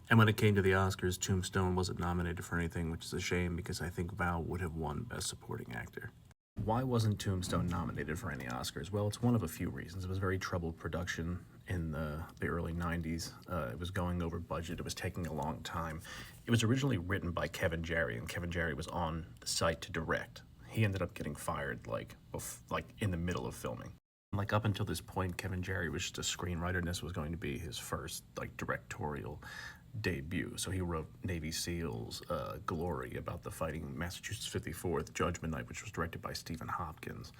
And when it came to the Oscars, Tombstone wasn't nominated for anything, which is a shame because I think Val would have won Best Supporting Actor. Why wasn't Tombstone nominated for any Oscars? Well, it's one of a few reasons. It was very troubled production in the early 90s. It was going over budget. It was taking a long time. It was originally written by Kevin Jarre, and Kevin Jarre was on the site to direct. He ended up getting fired like in the middle of filming. Like up until this point, Kevin Jarre was just a screenwriter, and this was going to be his first like directorial debut. So he wrote Navy SEALs, Glory, about the fighting Massachusetts 54th, Judgment Night, which was directed by Stephen Hopkins.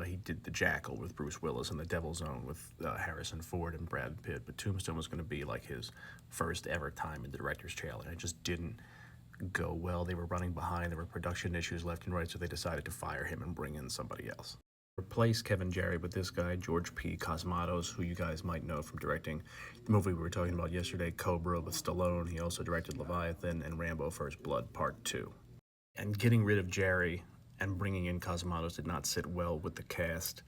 He did The Jackal with Bruce Willis and The Devil's Own with Harrison Ford and Brad Pitt. But Tombstone was going to be like his first ever time in the director's chair, and it just didn't go well. They were running behind. There were production issues left and right, so they decided to fire him and bring in somebody else. Replace Kevin Jarre with this guy, George P. Cosmatos, who you guys might know from directing the movie we were talking about yesterday, Cobra with Stallone. He also directed Leviathan and Rambo First Blood Part 2. And getting rid of Jarre and bringing in Cosmatos did not sit well with the cast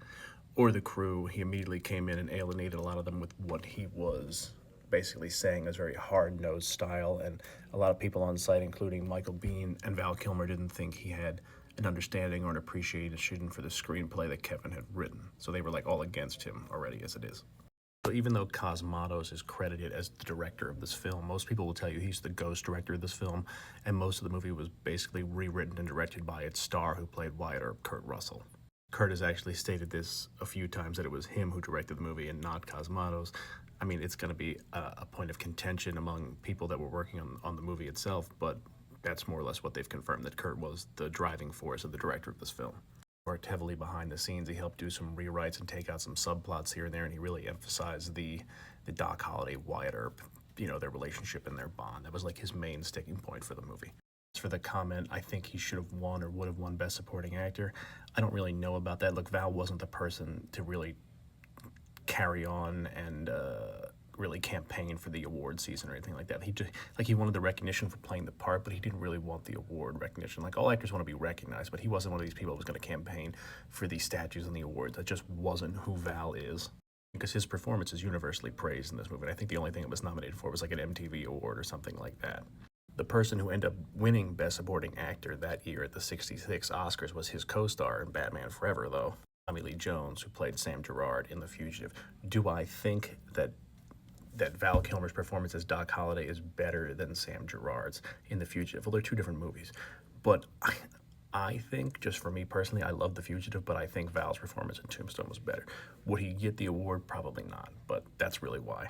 or the crew. He immediately came in and alienated a lot of them with what he was basically saying as very hard-nosed style, and a lot of people on site, including Michael Biehn and Val Kilmer, didn't think he had an understanding or an appreciation for the screenplay that Kevin had written. So they were like all against him already as it is. So even though Cosmatos is credited as the director of this film, most people will tell you he's the ghost director of this film, and most of the movie was basically rewritten and directed by its star who played Wyatt Earp, Kurt Russell. Kurt has actually stated this a few times, that it was him who directed the movie and not Cosmatos. I mean, it's going to be a point of contention among people that were working on the movie itself, but that's more or less what they've confirmed, that Kurt was the driving force of the director of this film. He worked heavily behind the scenes. He helped do some rewrites and take out some subplots here and there, and he really emphasized the Doc Holliday, Wyatt Earp, their relationship and their bond. That was like his main sticking point for the movie. As for the comment, I think he should have won or would have won Best Supporting Actor, I don't really know about that. Look, Val wasn't the person to really carry on and really campaign for the award season or anything like that. He wanted the recognition for playing the part, but he didn't really want the award recognition. Like, all actors want to be recognized, but he wasn't one of these people who was going to campaign for these statues and the awards. That just wasn't who Val is. Because his performance is universally praised in this movie. And I think the only thing it was nominated for was like an MTV award or something like that. The person who ended up winning Best Supporting Actor that year at the '66 Oscars was his co-star in Batman Forever, though, Tommy Lee Jones, who played Sam Gerard in The Fugitive. Do I think that Val Kilmer's performance as Doc Holliday is better than Sam Gerard's in The Fugitive? Well, they're two different movies. But I think, just for me personally, I love The Fugitive, but I think Val's performance in Tombstone was better. Would he get the award? Probably not, but that's really why.